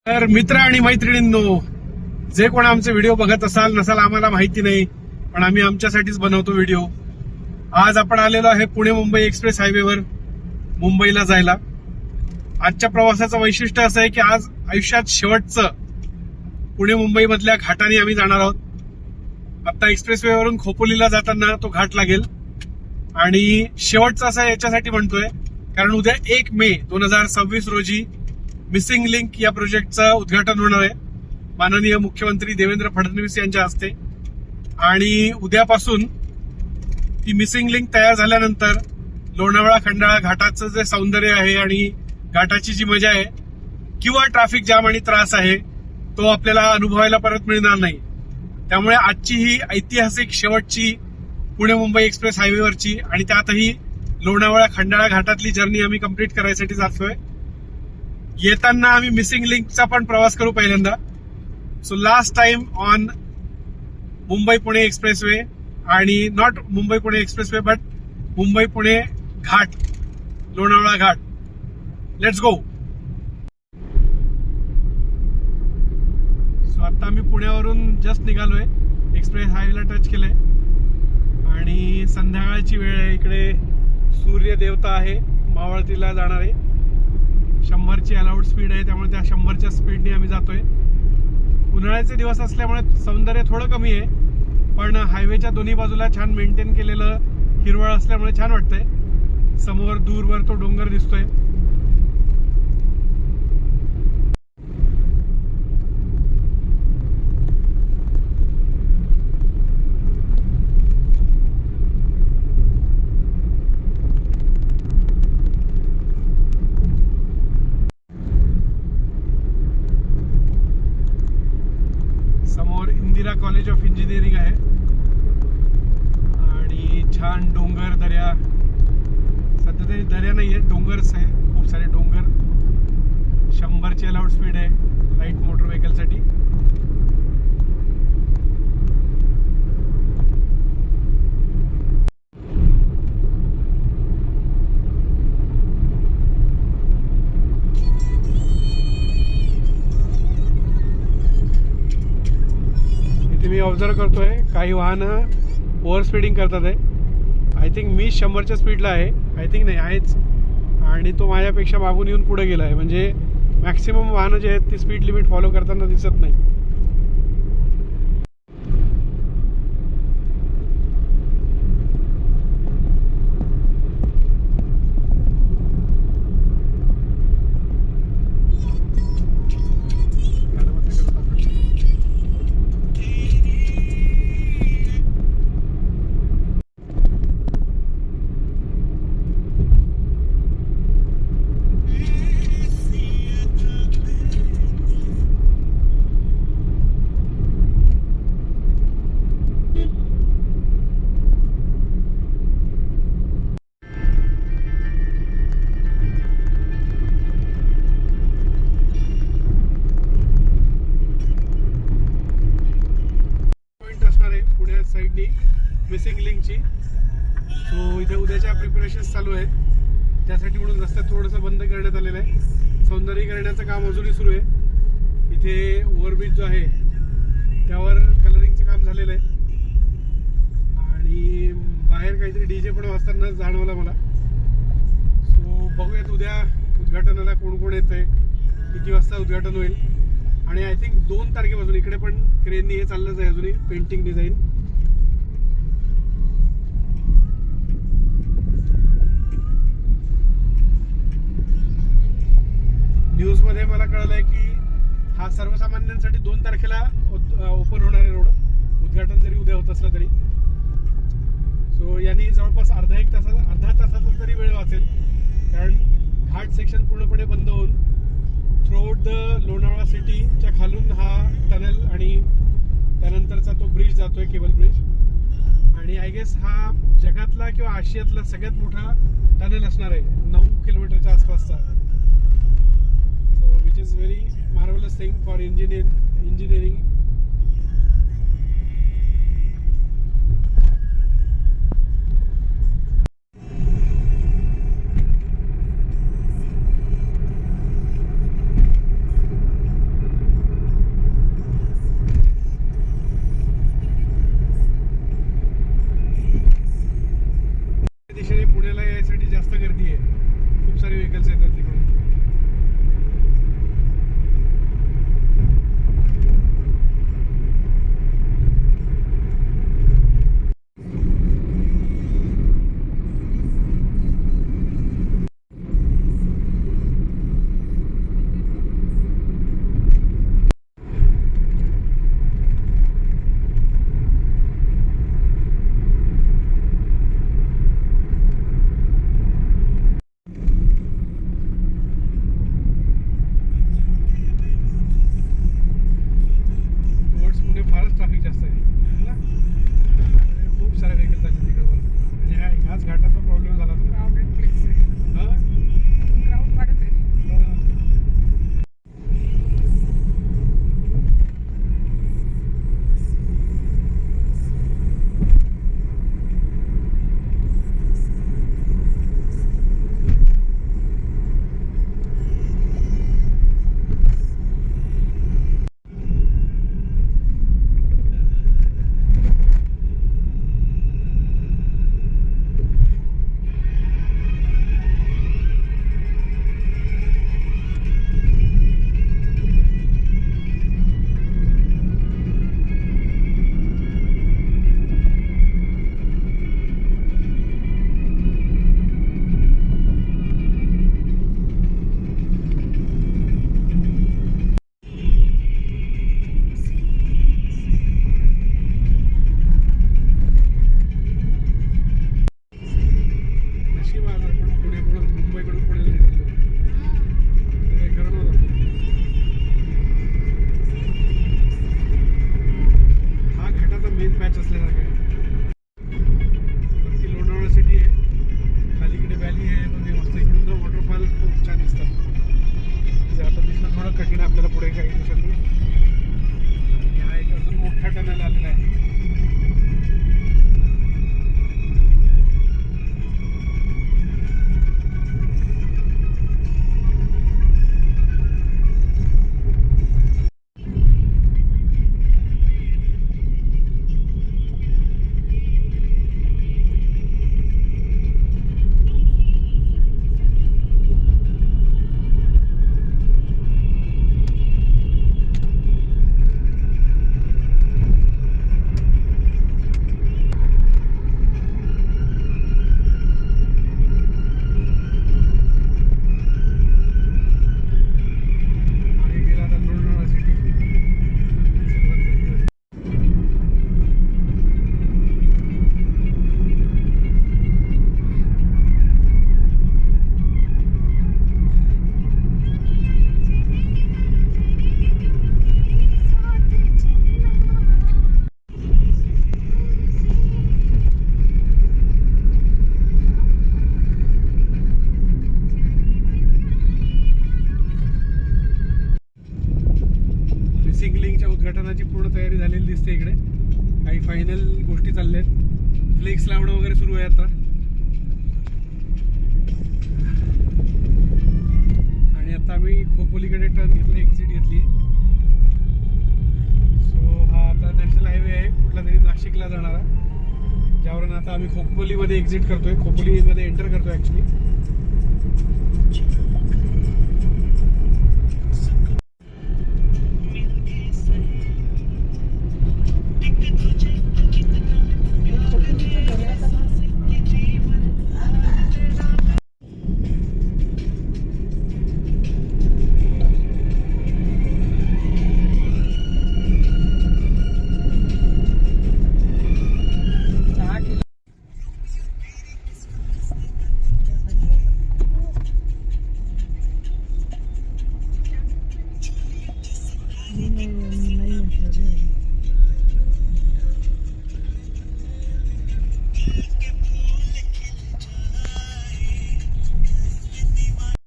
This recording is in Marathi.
तर मित्र आणि मैत्रिणींनो, जे कोण आमचे व्हिडिओ बघत असाल नसाल आम्हाला माहिती नाही, पण आम्ही आमच्यासाठीच बनवतो व्हिडिओ. आज आपण आलेलो आहे पुणे मुंबई एक्सप्रेस हायवेवर मुंबईला जायला. आजच्या प्रवासाचं वैशिष्ट्य असं आहे की आज आयुष्यात शेवटचं पुणे मुंबई मधल्या घाटाने आम्ही जाणार आहोत. आता एक्सप्रेसवे वरून खोपोलीला जाताना तो घाट लागेल आणि शेवटचं असं याच्यासाठी म्हणतोय कारण उद्या 1 मे 2026 रोजी मिसिंग लिंक या प्रोजेक्टचं उद्घाटन होणार आहे माननीय मुख्यमंत्री देवेंद्र फडणवीस यांच्या हस्ते. आणि उद्यापासून ती मिसिंग लिंक तयार झाल्यानंतर लोणावळा खंडाळा घाटाचं जे सौंदर्य आहे आणि घाटाची जी मजा आहे किंवा ट्रॅफिक जाम आणि त्रास आहे तो आपल्याला अनुभवायला परत मिळणार नाही. त्यामुळे आजची ही ऐतिहासिक शेवटची पुणे मुंबई एक्सप्रेस हायवेवरची आणि त्यातही लोणावळा खंडाळा घाटातली जर्नी आम्ही कंप्लीट करायसाठी जातोय. येताना आम्ही मिसिंग लिंकचा पण प्रवास करू पहिल्यांदा. So last time on Mumbai Pune expressway आणि not Mumbai Pune expressway but Mumbai Pune ghat, Lonavala ghat. Let's go. So आता आम्ही पुण्यावरून जस्ट निघालोय, एक्सप्रेस हायवेला टच केलंय आणि संध्याकाळची वेळ आहे. इकडे सूर्य देवता आहे, मावळतीला जाणार आहे. 100ची अलाउड स्पीड आहे, त्यामुळे त्या 100च्या स्पीडने आम्ही जातोय. उन्हाळ्याचे दिवस असल्यामुळे सौंदर्य थोडं कमी आहे, पण हायवेच्या दोन्ही बाजूला छान मेंटेन केलेलं हिरवळ असल्यामुळे छान वाटतंय. समोर दूरवर तो डोंगर दिसतोय. समोर इंदिरा कॉलेज ऑफ इंजिनिअरिंग आहे आणि छान डोंगर दर्या. सध्या तरी दर्या नाही आहे, डोंगरच आहे, खूप सारे डोंगर. 100ची अलाउड स्पीड आहे लाईट मोटर व्हेकलसाठी. मी ऑब्झर्व करतोय काही वाहनं ओव्हर स्पीडिंग करतात आहे. आय थिंक मी 100च्या स्पीडला आहे, आय थिंक नाही आहेच, आणि तो माझ्यापेक्षा मागून येऊन पुढे गेला आहे. म्हणजे मॅक्सिमम वाहनं जे आहेत ती स्पीड लिमिट फॉलो करताना दिसत नाही. साईडनी मिसिंग लिंकची. सो इथे उद्याच्या प्रिपरेशन्स चालू आहेत, त्यासाठी म्हणून रस्ता थोडंसं बंद करण्यात आलेलं आहे. सौंदर्यीकरणाचं काम अजूनही सुरू आहे. इथे ओव्हरब्रिज जो आहे त्यावर कलरिंगचं काम झालेलं आहे आणि बाहेर काहीतरी डीजे पण वाजताना जाणवला मला. सो बघूयात उद्या उद्घाटनाला कोण कोण येतंय, किती वाजता उद्घाटन होईल. आणि आय थिंक 2 तारखेपासून इकडे पण क्रेननी हे चाललंच आहे अजूनही, पेंटिंग डिझाईन. न्यूजमध्ये मला कळलंय की हा सर्वसामान्यांसाठी 2 तारखेला ओपन होणार आहे रोड, उद्घाटन जरी उद्या होत असलं तरी. सो यांनी जवळपास अर्धा तासाचा तरी वेळ वाचेल, कारण घाट सेक्शन पूर्णपणे बंद होऊन थ्रूआउट द लोणावळा सिटीच्या खालून हा टनेल आणि त्यानंतरचा तो ब्रिज जातोय, केबल ब्रिज. आणि आय गेस हा जगातला किंवा आशियातला सगळ्यात मोठा टनेल असणार आहे, 9 किलोमीटरच्या आसपासचा. which is very marvelous thing for engineering. City आहे, खूप सारे व्हेकल्स येतात तिकडून. फारच ट्रॅफिक जास्त आहे ना, खूप सारे व्हेकल्स आहेत तिकडे वर. आणि ह्याच घाटाचा प्रॉब्लेम झाला तर क्राऊडेड प्लेस आहे, क्राऊड वाढत आहे. मुंबईकडून पुण्याला निघालो काही खरं नव्हतं. हा घाटाचा मेन पॅच असल्यासारखा आहे. वरती लोणावळा सिटी आहे, खालीकडे व्हॅली आहे, म्हणजे मस्त. इकडून तर वॉटरफॉल खूप छान दिसतात. जे आता दिसणं थोडं कठीण आहे आपल्याला पुढे काही दिवसांनी. आणि हा एक अजून मोठा टनेल आलेला आहे. सिंगलिंगच्या उद्घाटनाची पूर्ण तयारी झालेली दिसते. इकडे काही फायनल गोष्टी चालल्या आहेत. फ्लेक्स लावणं वगैरे सुरू आहे आता. आणि आता आम्ही खोपोलीकडे टर्न घेतला, एक्झिट घेतली. सो हा आता नॅशनल हायवे आहे कुठला तरी नाशिकला जाणारा, ज्यावरून आता आम्ही खोपोलीमध्ये एक्झिट करतोय, खोपोलीमध्ये एंटर करतोय ॲक्च्युली.